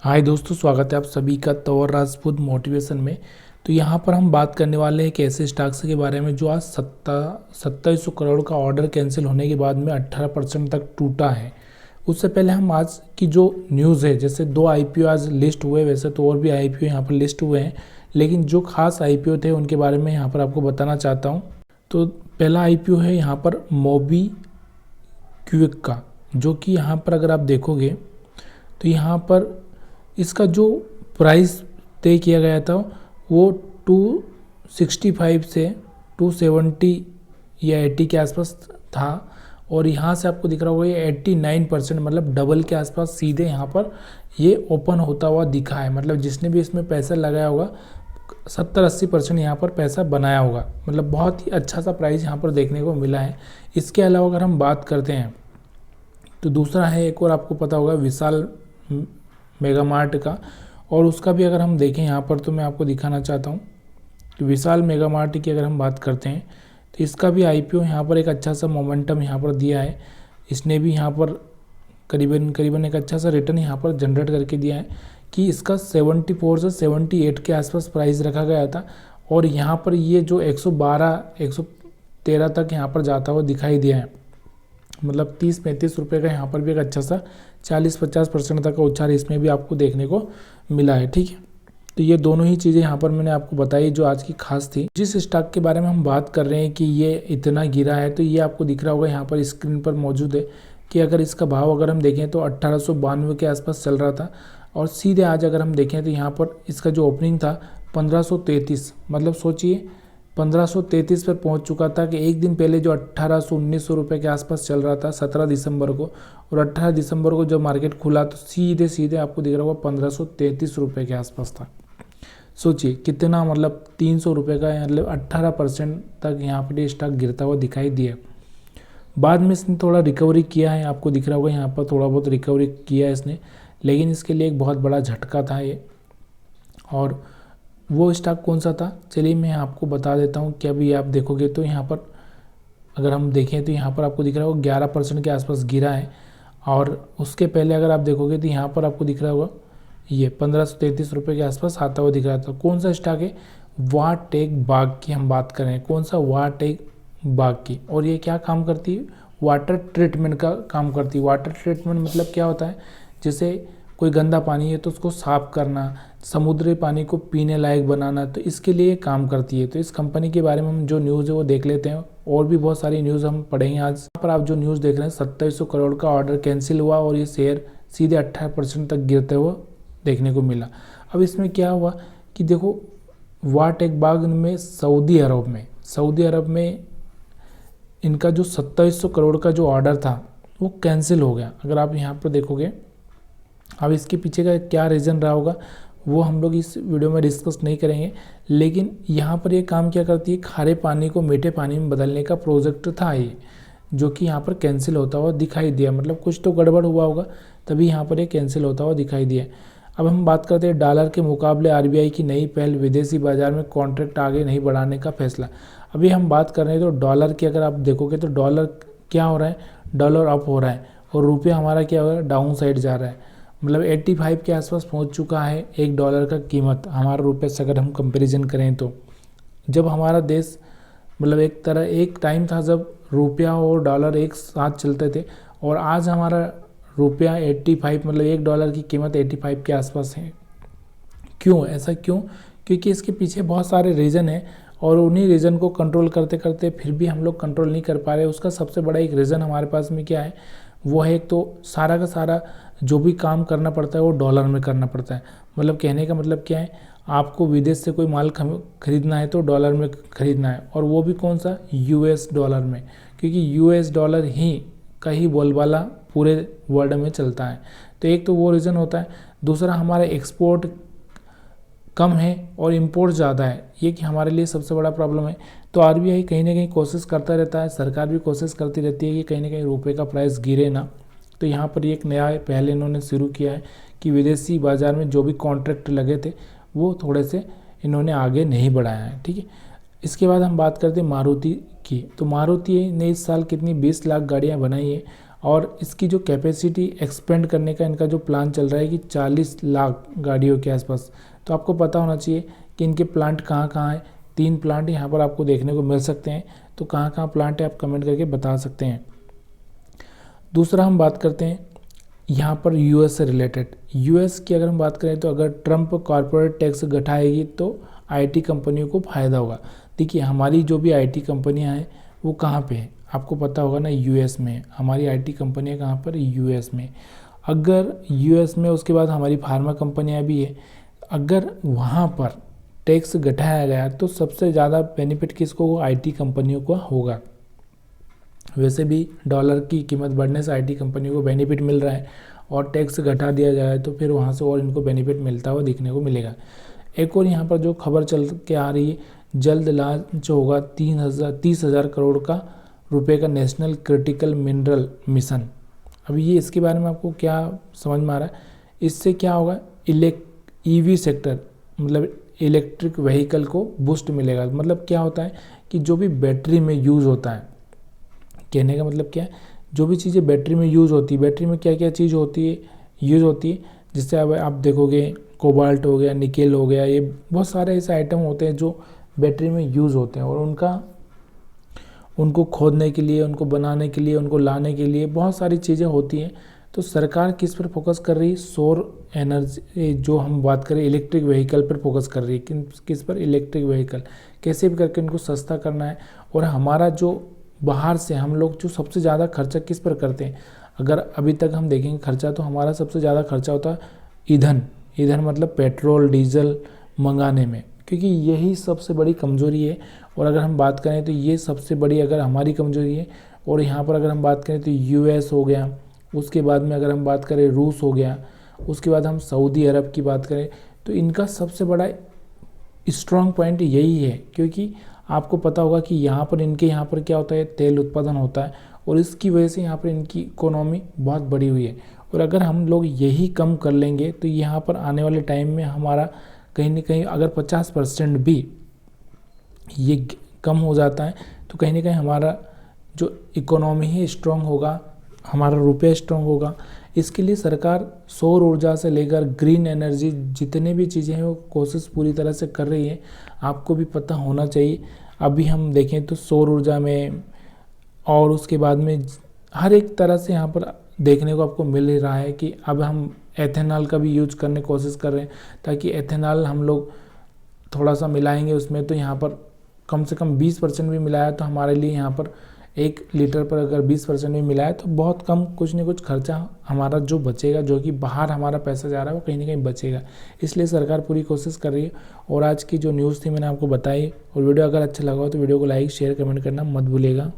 हाय दोस्तों, स्वागत है आप सभी का तौर राजपूत मोटिवेशन में। तो यहाँ पर हम बात करने वाले हैं एक ऐसे स्टॉक्स के बारे में जो आज 2700 करोड़ का ऑर्डर कैंसिल होने के बाद में 18% तक टूटा है। उससे पहले हम आज की जो न्यूज़ है, जैसे 2 आईपीओ आज लिस्ट हुए, वैसे तो और भी आईपीओ यहाँ पर लिस्ट हुए हैं, लेकिन जो खास आईपीओ थे उनके बारे में यहाँ पर आपको बताना चाहता हूँ। तो पहला आईपीओ है यहाँ पर मोबी क्विक का, जो कि यहाँ पर अगर आप देखोगे तो यहाँ पर इसका जो प्राइस तय किया गया था वो 265 से 270 या 80 के आसपास था, और यहाँ से आपको दिख रहा होगा ये 89% मतलब डबल के आसपास सीधे यहाँ पर ये ओपन होता हुआ दिखा है। मतलब जिसने भी इसमें पैसा लगाया होगा 70-80% यहाँ पर पैसा बनाया होगा। मतलब बहुत ही अच्छा सा प्राइस यहाँ पर देखने को मिला है। इसके अलावा अगर हम बात करते हैं तो दूसरा है, एक और आपको पता होगा, विशाल मेगा मार्ट का, और उसका भी अगर हम देखें यहाँ पर तो मैं आपको दिखाना चाहता हूँ। तो विशाल मेगा मार्ट की अगर हम बात करते हैं तो इसका भी आईपीओ यहाँ पर एक अच्छा सा मोमेंटम यहाँ पर दिया है। इसने भी यहाँ पर करीबन एक अच्छा सा रिटर्न यहाँ पर जनरेट करके दिया है कि इसका 74 से 78 के आसपास प्राइस रखा गया था, और यहाँ पर ये जो 112-113 तक यहाँ पर जाता हुआ दिखाई दिया है। मतलब 30-35 रुपये का यहाँ पर भी एक अच्छा सा 40-50% तक का उछाल इसमें भी आपको देखने को मिला है। ठीक है, तो ये दोनों ही चीज़ें यहाँ पर मैंने आपको बताई जो आज की खास थी। जिस स्टॉक के बारे में हम बात कर रहे हैं कि ये इतना गिरा है, तो ये आपको दिख रहा होगा यहाँ पर स्क्रीन पर मौजूद है कि अगर इसका भाव अगर हम देखें तो 1892 के आसपास चल रहा था, और सीधे आज अगर हम देखें तो यहाँ पर इसका जो ओपनिंग था 1533, मतलब सोचिए 1533 पर पहुंच चुका था कि एक दिन पहले जो 1800-1900 रुपये के आसपास चल रहा था 17 दिसंबर को, और 18 दिसंबर को जब मार्केट खुला तो सीधे आपको दिख रहा होगा 1533 रुपये के आसपास था। सोचिए कितना, मतलब 300 रुपये का, मतलब 18% तक यहाँ पर ये स्टॉक गिरता हुआ दिखाई दिया। बाद में इसने थोड़ा रिकवरी किया है, आपको दिख रहा होगा यहाँ पर थोड़ा बहुत रिकवरी किया है इसने, लेकिन इसके लिए एक बहुत बड़ा झटका था ये। और वो स्टॉक कौन सा था, चलिए मैं आपको बता देता हूँ कि अभी आप देखोगे तो यहाँ पर अगर हम देखें तो यहाँ पर आपको दिख रहा होगा 11% के आसपास गिरा है, और उसके पहले अगर आप देखोगे तो यहाँ पर आपको दिख रहा होगा ये 1533 रुपये के आसपास आता हुआ दिख रहा था। कौन सा स्टॉक है, वाटेक बाग की हम बात कर रहे हैं। कौन सा, वाटेक बाग की। और ये क्या काम करती है, वाटर ट्रीटमेंट का काम करती है। वाटर ट्रीटमेंट मतलब क्या होता है, जैसे कोई गंदा पानी है तो उसको साफ करना, समुद्री पानी को पीने लायक बनाना, तो इसके लिए काम करती है। तो इस कंपनी के बारे में हम जो न्यूज़ है वो देख लेते हैं, और भी बहुत सारी न्यूज़ हम पढ़ेंगे आज। यहाँ पर आप जो न्यूज़ देख रहे हैं 2700 करोड़ का ऑर्डर कैंसिल हुआ, और ये शेयर सीधे 18% तक गिरते हुए देखने को मिला। अब इसमें क्या हुआ कि देखो, वाटेक बाग में सऊदी अरब में इनका जो 2700 करोड़ का जो ऑर्डर था वो कैंसिल हो गया। अगर आप यहाँ पर देखोगे, अब इसके पीछे का क्या रीज़न रहा होगा वो हम लोग इस वीडियो में डिस्कस नहीं करेंगे, लेकिन यहाँ पर ये काम क्या करती है, खारे पानी को मीठे पानी में बदलने का प्रोजेक्ट था ये, जो कि यहाँ पर कैंसिल होता हुआ दिखाई दिया। मतलब कुछ तो गड़बड़ हुआ होगा तभी यहाँ पर ये कैंसिल होता हुआ दिखाई दिया। अब हम बात करते हैं डॉलर के मुकाबले आरबीआई की नई पहल, विदेशी बाजार में कॉन्ट्रैक्ट आगे नहीं बढ़ाने का फैसला। अभी हम बात कर रहे हैं तो डॉलर की अगर आप देखोगे तो डॉलर क्या हो रहा है, डॉलर अप हो रहा है, और रुपया हमारा क्या हो रहा है, डाउन साइड जा रहा है। मतलब 85 के आसपास पहुंच चुका है एक डॉलर का कीमत हमारा रुपये से अगर हम कंपैरिजन करें तो। जब हमारा देश, मतलब एक टाइम था जब रुपया और डॉलर एक साथ चलते थे, और आज हमारा रुपया 85, मतलब एक डॉलर की कीमत 85 के आसपास है। क्यों ऐसा, क्यों? क्योंकि इसके पीछे बहुत सारे रीज़न हैं, और उन्हीं रीज़न को कंट्रोल करते करते फिर भी हम लोग कंट्रोल नहीं कर पा रहे। उसका सबसे बड़ा एक रीज़न हमारे पास में क्या है, वो है एक तो सारा का सारा जो भी काम करना पड़ता है वो डॉलर में करना पड़ता है। मतलब कहने का मतलब क्या है, आपको विदेश से कोई माल खरीदना है तो डॉलर में खरीदना है, और वो भी कौन सा, यूएस डॉलर में, क्योंकि यूएस डॉलर ही का ही बोलबाला पूरे वर्ल्ड में चलता है। तो एक तो वो रीज़न होता है। दूसरा, हमारा एक्सपोर्ट कम है और इंपोर्ट ज़्यादा है, ये कि हमारे लिए सबसे बड़ा प्रॉब्लम है। तो आरबीआई कहीं ना कहीं कोशिश करता रहता है, सरकार भी कोशिश करती रहती है कि कहीं ना कहीं रुपये का प्राइस गिरे ना। तो यहाँ पर एक नया पहले इन्होंने शुरू किया है कि विदेशी बाज़ार में जो भी कॉन्ट्रैक्ट लगे थे वो थोड़े से इन्होंने आगे नहीं बढ़ाया है। ठीक है, इसके बाद हम बात करते हैं मारुति की। तो मारुति ने इस साल कितनी 20 लाख गाड़ियाँ बनाई है, और इसकी जो कैपेसिटी एक्सपेंड करने का इनका जो प्लान चल रहा है कि 40 लाख गाड़ियों के आसपास। तो आपको पता होना चाहिए कि इनके प्लांट कहाँ कहाँ हैं। 3 प्लांट यहाँ पर आपको देखने को मिल सकते हैं। तो कहाँ कहाँ प्लांट है आप कमेंट करके बता सकते हैं। दूसरा हम बात करते हैं यहाँ पर यूएस से रिलेटेड। यूएस की अगर हम बात करें तो अगर ट्रम्प कॉरपोरेट टैक्स घटाएगी तो आईटी कंपनियों को फ़ायदा होगा। देखिए हमारी जो भी आईटी कंपनियाँ हैं वो कहाँ पे है आपको पता होगा ना, यूएस में। हमारी आईटी कंपनियाँ कहाँ पर, यूएस में। अगर यूएस में उसके बाद हमारी फार्मा कंपनियाँ भी है, अगर वहाँ पर टैक्स घटाया गया तो सबसे ज़्यादा बेनिफिट किसको, आईटी कंपनियों को होगा। वैसे भी डॉलर की कीमत बढ़ने से आईटी कंपनियों को बेनिफिट मिल रहा है और टैक्स घटा दिया जाए तो फिर वहाँ से और इनको बेनिफिट मिलता हुआ दिखने को मिलेगा। एक और यहाँ पर जो खबर चल के आ रही है, जल्द लॉन्च होगा 30,000 करोड़ का रुपए का नेशनल क्रिटिकल मिनरल मिशन। अभी ये इसके बारे में आपको क्या समझ में आ रहा है, इससे क्या होगा, ईवी सेक्टर मतलब इलेक्ट्रिक व्हीकल को बूस्ट मिलेगा। मतलब क्या होता है कि जो भी बैटरी में यूज़ होता है, कहने का मतलब क्या है, जो भी चीज़ें बैटरी में यूज़ होती है, बैटरी में क्या क्या चीज़ होती है, यूज़ होती है, जिससे अब आप देखोगे कोबाल्ट हो गया, निकेल हो गया, ये बहुत सारे ऐसे आइटम होते हैं जो बैटरी में यूज़ होते हैं और उनको खोदने के लिए, उनको बनाने के लिए, उनको लाने के लिए बहुत सारी चीज़ें होती हैं। तो सरकार किस पर फोकस कर रही है, सौर एनर्जी, जो हम बात करें इलेक्ट्रिक व्हीकल पर फोकस कर रही है। किस पर, इलेक्ट्रिक व्हीकल, कैसे भी करके इनको सस्ता करना है। और हमारा जो बाहर से हम लोग जो सबसे ज़्यादा खर्चा किस पर करते हैं, अगर अभी तक हम देखेंगे खर्चा, तो हमारा सबसे ज़्यादा खर्चा होता है ईंधन मतलब पेट्रोल डीजल मंगाने में, क्योंकि यही सबसे बड़ी कमज़ोरी है। और अगर हम बात करें तो ये सबसे बड़ी अगर हमारी कमज़ोरी है। और यहाँ पर अगर हम बात करें तो यूएस हो गया, उसके बाद में अगर हम बात करें रूस हो गया, उसके बाद हम सऊदी अरब की बात करें तो इनका सबसे बड़ा स्ट्रॉन्ग पॉइंट यही है, क्योंकि आपको पता होगा कि यहाँ पर क्या होता है, तेल उत्पादन होता है और इसकी वजह से यहाँ पर इनकी इकोनॉमी बहुत बड़ी हुई है। और अगर हम लोग यही कम कर लेंगे तो यहाँ पर आने वाले टाइम में हमारा कहीं ना कहीं अगर 50% भी ये कम हो जाता है तो कहीं ना कहीं हमारा जो इकोनॉमी है स्ट्रॉन्ग होगा, हमारा रुपया स्ट्रॉन्ग होगा। इसके लिए सरकार सौर ऊर्जा से लेकर ग्रीन एनर्जी जितने भी चीज़ें हैं वो कोशिश पूरी तरह से कर रही है। आपको भी पता होना चाहिए। अभी हम देखें तो सौर ऊर्जा में और उसके बाद में हर एक तरह से यहाँ पर देखने को आपको मिल ही रहा है कि अब हम एथेनॉल का भी यूज करने की कोशिश कर रहे हैं, ताकि एथेनॉल हम लोग थोड़ा सा मिलाएंगे उसमें तो यहाँ पर कम से कम 20% भी मिलाया तो हमारे लिए यहाँ पर 1 लीटर पर अगर 20% भी मिलाया तो बहुत कम कुछ न कुछ खर्चा हमारा जो बचेगा, जो कि बाहर हमारा पैसा जा रहा है वो कहीं ना कहीं बचेगा। इसलिए सरकार पूरी कोशिश कर रही है। और आज की जो न्यूज़ थी मैंने आपको बताई। और वीडियो अगर अच्छा लगा हो तो वीडियो को लाइक शेयर कमेंट करना मत भूलिएगा।